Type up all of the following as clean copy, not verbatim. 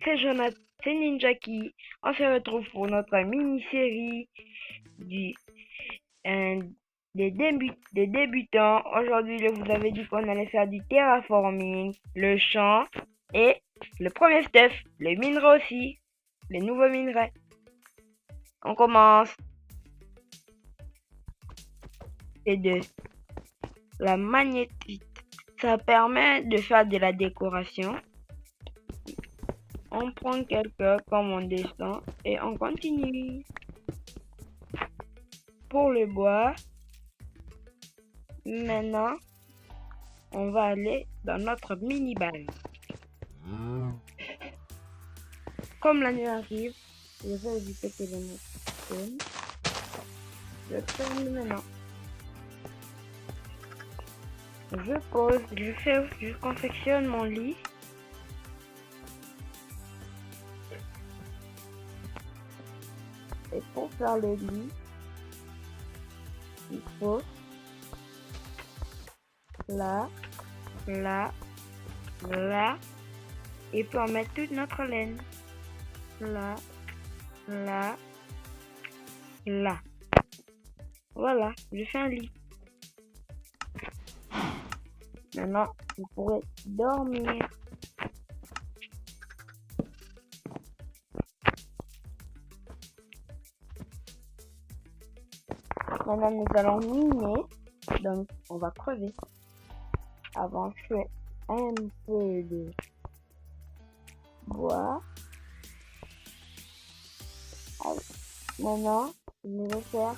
c'est Jonathan, c'est Ninjaki. On se retrouve pour notre mini-série du, euh, des débutants. Aujourd'hui, je vous avais dit qu'on allait faire du terraforming, le champ et le premier stuff, le minerai aussi, les nouveaux minerais. On commence. C'est de la magnétite. Ça permet de faire de la décoration. On prend quelques comme on descend et on continue. Pour le bois, maintenant, on va aller dans notre mini-balle. Comme la nuit arrive, je vais éviter que les mouches tournent. Je ferme maintenant. Je pose, je confectionne mon lit. Et pour faire le lit, il faut là, là, là, et puis on met toute notre laine. Là, là, là. Voilà, je fais un lit. Maintenant, vous pourrez dormir. Maintenant, nous allons miner. Donc, on va crever. Avant, je fais un peu de bois. Allez. Maintenant, je vais faire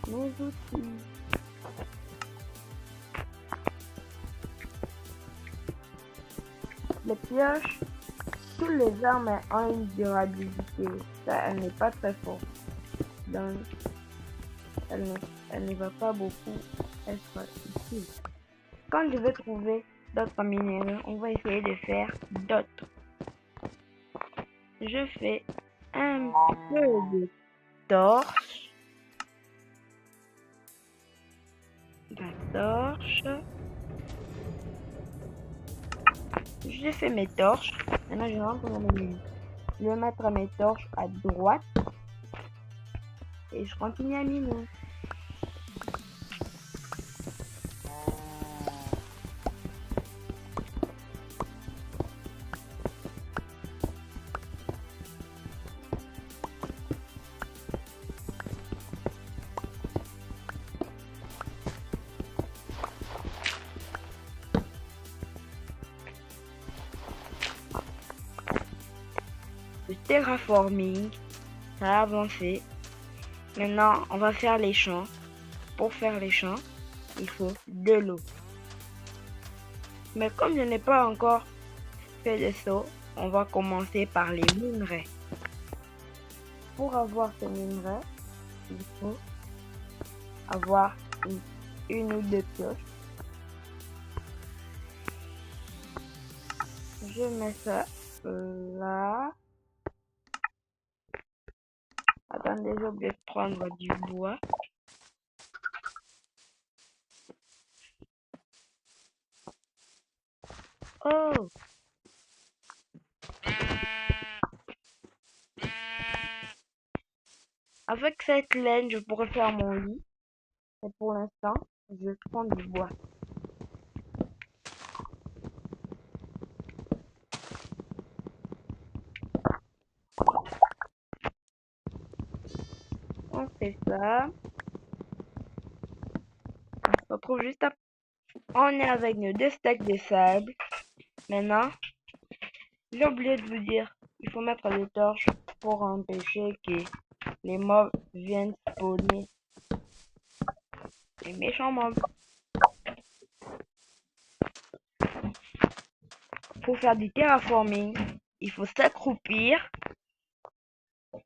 mes outils. Les pioches, toutes les armes ont une durabilité. Ça, elle n'est pas très forte. Donc, elle ne va pas beaucoup être utile. Quand je vais trouver d'autres minéraux, on va essayer de faire d'autres. Je fais un peu de torche. La torche. Je fais mes torches. Maintenant, je rentre dans le menu. Je vais mettre mes torches à droite. Et je continue à miner. Le terraforming, ça a avancé. Maintenant, on va faire les champs. Pour faire les champs, il faut de l'eau. Mais comme je n'ai pas encore fait de seau, on va commencer par les minerais. Pour avoir ces minerais, il faut avoir une ou deux pioches. Je mets ça là. Attendez, j'ai oublié de prendre du bois. Oh! Avec cette laine, je pourrais faire mon lit. Et pour l'instant, je prends du bois. On fait ça. On se retrouve juste après. On est avec nos 2 stacks de sable. Maintenant, j'ai oublié de vous dire, il faut mettre des torches pour empêcher que les mobs viennent spawner. Les méchants mobs. Pour faire du terraforming, il faut s'accroupir.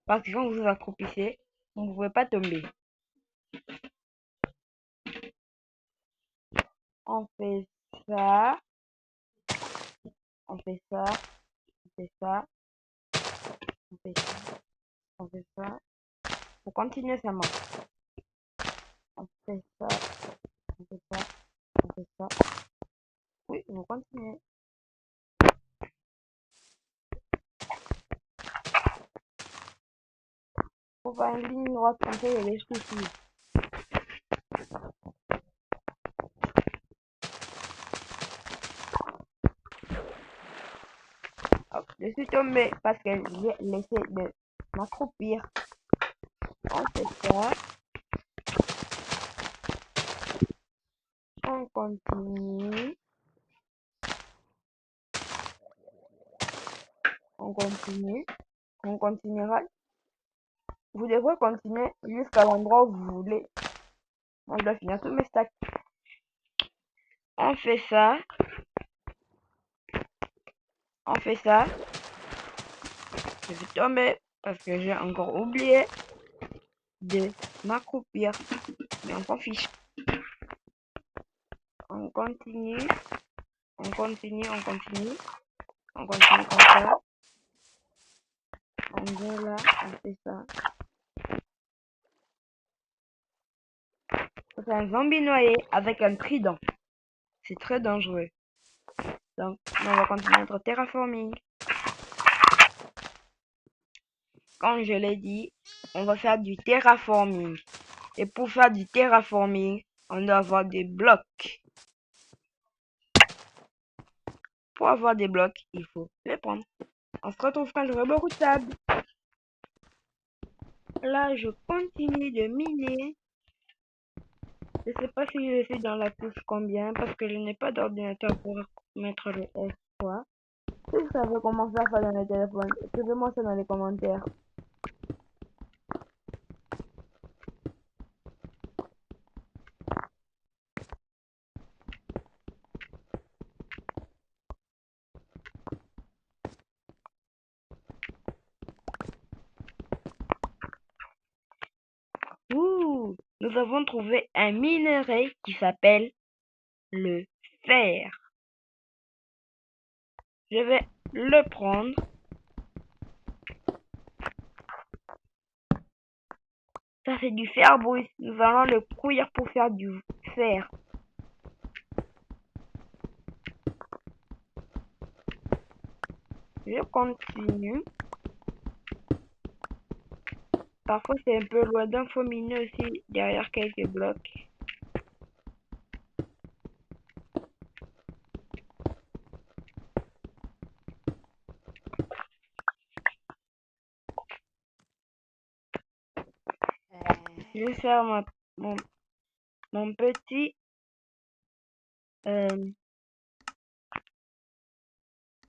Parce que quand vous vous accroupissez, vous ne pouvez pas tomber. On fait ça. On fait ça. On fait ça. On fait ça. On fait ça. Pour continuer, ça marche. On fait ça. On fait ça. On fait ça. Oui, vous continuez. faut faire une ligne droite comme ça, il y a les soucis. Hop, je suis tombé parce que j'ai laissé de m'accroupir. On fait ça. On continue. On continue. On continuera. Vous devrez continuer jusqu'à l'endroit où vous voulez. Moi, je dois finir tous mes stacks. On fait ça. On fait ça. Je suis tombé parce que j'ai encore oublié de m'accroupir. Mais on s'en fiche. On continue. On continue. On continue. On continue comme ça. On vient là. On fait ça. C'est un zombie noyé avec un trident. C'est très dangereux. Donc, on va continuer notre terraforming. Comme je l'ai dit, on va faire du terraforming. Et pour faire du terraforming, on doit avoir des blocs. Pour avoir des blocs, il faut les prendre. On se retrouve quand j'aurai beaucoup de sable. Là, je continue de miner. Je sais pas si je suis dans la touche combien parce que je n'ai pas d'ordinateur pour mettre le S3. Si vous savez comment faire ça dans le téléphone, écrivez-moi ça dans les commentaires. Ouh, nous avons trouvé un minerai qui s'appelle le fer. Je vais le prendre. Ça, c'est du fer brut. Nous allons le cuire pour faire du fer. Je continue. Parfois, c'est un peu loin d'un faux miner aussi derrière quelques blocs. Je vais faire mon petit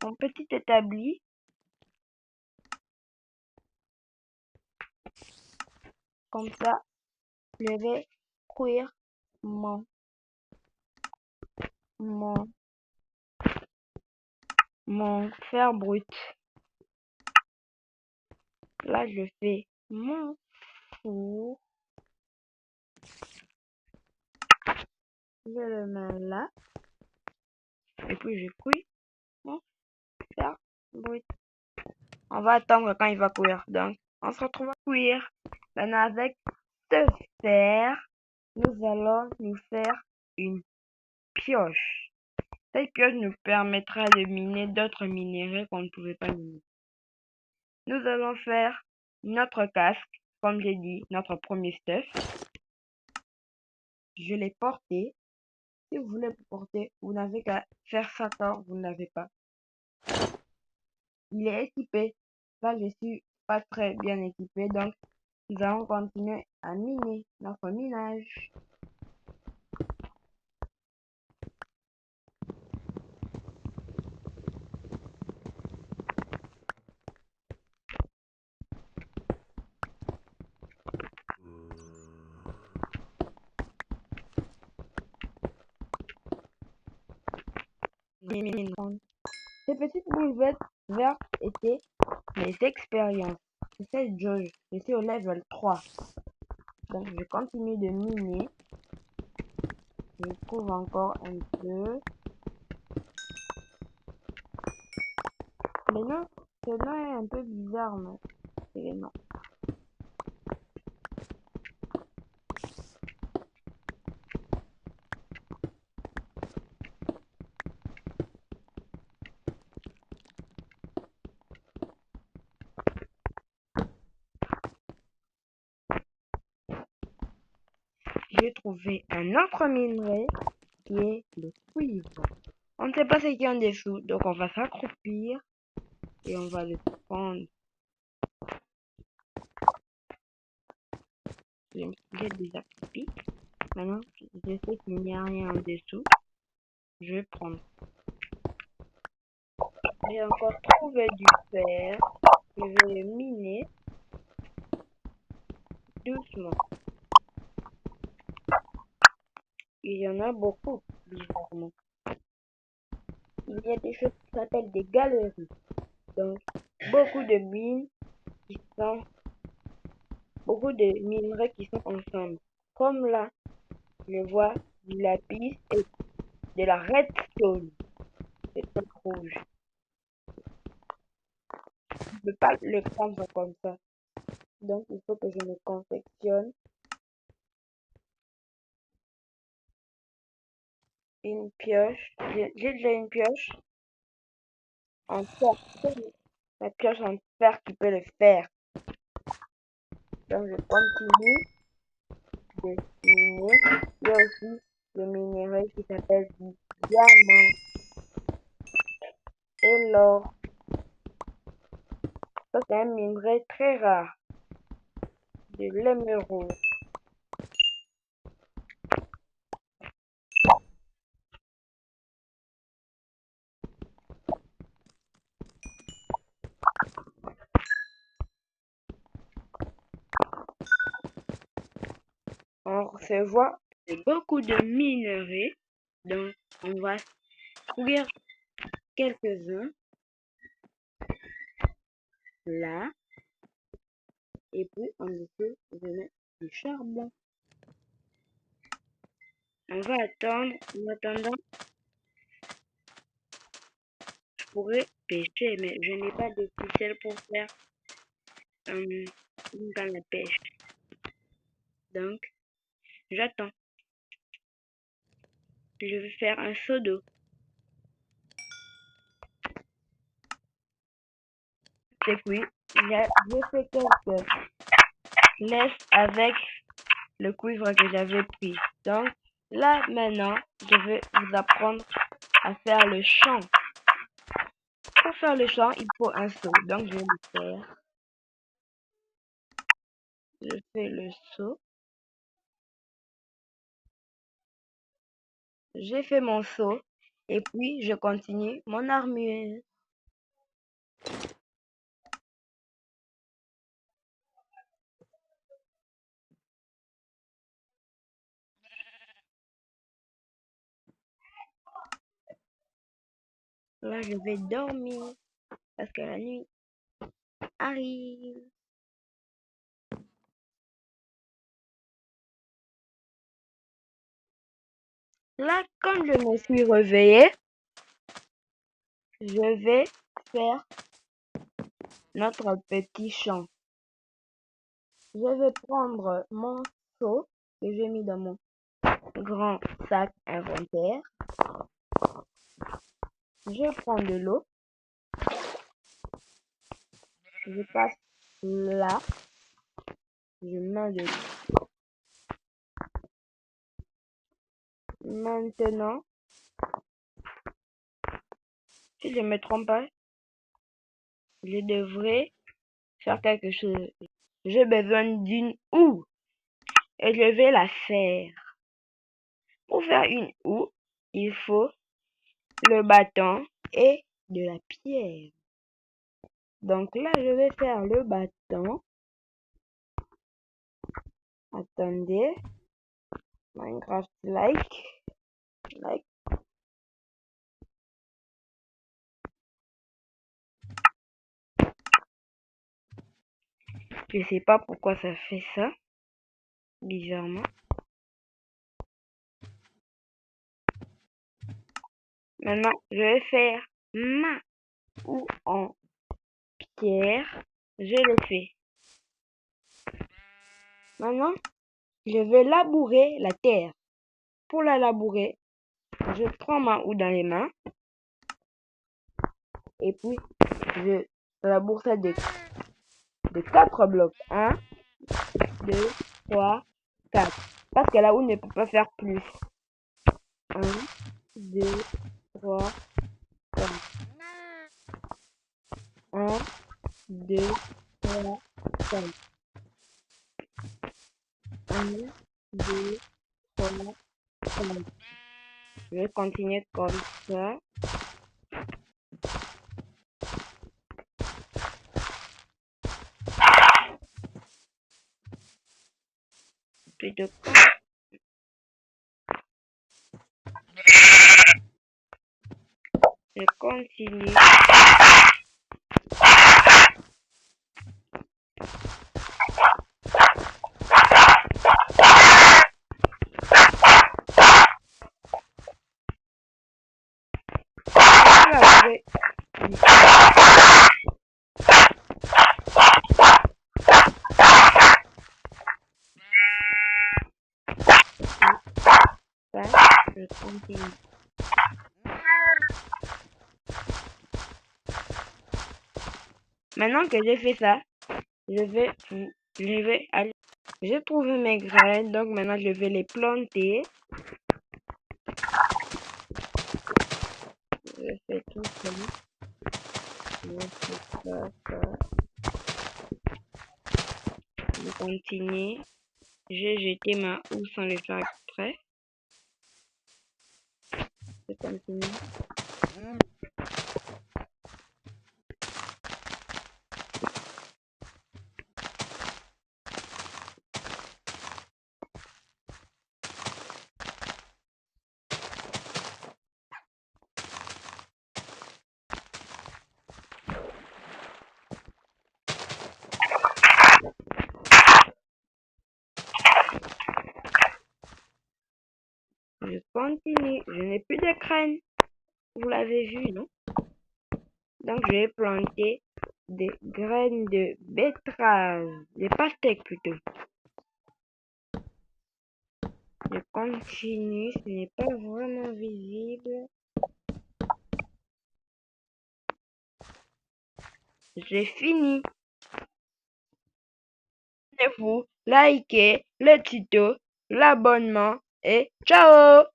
mon petit établi. Comme ça, je vais cuire mon mon mon fer brut. Là, je fais mon four. Je le mets là. Et puis, je cuis mon fer brut. On va attendre quand il va cuire. Donc, on se retrouve à cuire. Maintenant, avec ce fer, nous allons nous faire une pioche. Cette pioche nous permettra de miner d'autres minéraux qu'on ne pouvait pas miner. Nous allons faire notre casque, comme j'ai dit, notre premier stuff. Je l'ai porté. Si vous voulez porter, vous n'avez qu'à faire ça quand vous ne l'avez pas. Il est équipé. Là, je suis pas très bien équipé, donc nous allons continuer à miner notre minage. Ces petites boules vertes étaient mes expériences. C'est cette jauge. Je suis au level 3. Donc je continue de miner. Je trouve encore un peu. Mais non, ce nom est un peu bizarre, mais c'est les noms. j'ai trouvé un autre minerai qui est le cuivre. On ne sait pas ce qu'il y a en dessous, donc on va s'accroupir et on va le prendre. J'ai déjà accroupi. Maintenant, je sais qu'il n'y a rien en dessous. Je vais prendre. J'ai encore trouvé du fer. Je vais le miner doucement. Il y en a beaucoup, bizarrement. Il y a des choses qui s'appellent des galeries. Donc, beaucoup de mines qui sont, beaucoup de minerais qui sont ensemble. Comme là, je vois du lapis et de la redstone. C'est très rouge. Je ne peux pas le prendre comme ça. Donc, il faut que je me confectionne une pioche. J'ai déjà une pioche en fer. La pioche en fer qui peut le faire. Donc, je continue de miner. Il y a aussi le minerai qui s'appelle du diamant et l'or. Ça, c'est un minerai très rare. De l'émeraude. On recevoir beaucoup de minerais. Donc, on va courir quelques-uns là. Et puis, on essaie de mettre du charbon. On va attendre. En attendant, je pourrais pêcher, mais je n'ai pas de ficelle pour faire une canne à pêche. Donc, j'attends. Je vais faire un seau d'eau. Et puis, j'ai fait quelques laisses avec le cuivre que j'avais pris. Donc, là, maintenant, je vais vous apprendre à faire le champ. Pour faire le champ, il faut un seau. Donc, je vais le faire. Je fais le seau. J'ai fait mon seau. Et puis, je continue mon armure. Là, je vais dormir. Parce que la nuit arrive. Là, comme je me suis réveillée, je vais faire notre petit champ. Je vais prendre mon seau que j'ai mis dans mon grand sac inventaire. Je prends de l'eau. Je passe là. Je mets de l'eau. Maintenant, si je ne me trompe pas, je devrais faire quelque chose. J'ai besoin d'une houe et je vais la faire. Pour faire une houe, il faut le bâton et de la pierre. Donc là, je vais faire le bâton. Attendez. Minecraft like. Je sais pas pourquoi ça fait ça. Bizarrement. Maintenant, je vais faire ma houe en pierre. Je le fais. Maintenant, je vais labourer la terre. Pour la labourer, je prends ma houe dans les mains. Et puis, je laboure ça de 4 blocs. 1, 2, 3, 4. Parce que là où ne peut pas faire plus. 1, 2, 3, 4. 1, 2, 3, 4. 1, 2, 3, 4. Je vais continuer comme ça. Plutôt je continue. Là, je continue. Maintenant que j'ai fait ça, je vais aller. J'ai trouvé mes graines, donc maintenant je vais les planter. Je fais tout ça. Je fais ça. Je continue. J'ai jeté ma houe sans le faire exprès. Je continue. Je continue. Je n'ai plus de graines. Vous l'avez vu, non? Donc, je vais planter des graines de betterave, des pastèques plutôt. Je continue, ce n'est pas vraiment visible. J'ai fini. Et vous likez le tuto, l'abonnement et ciao!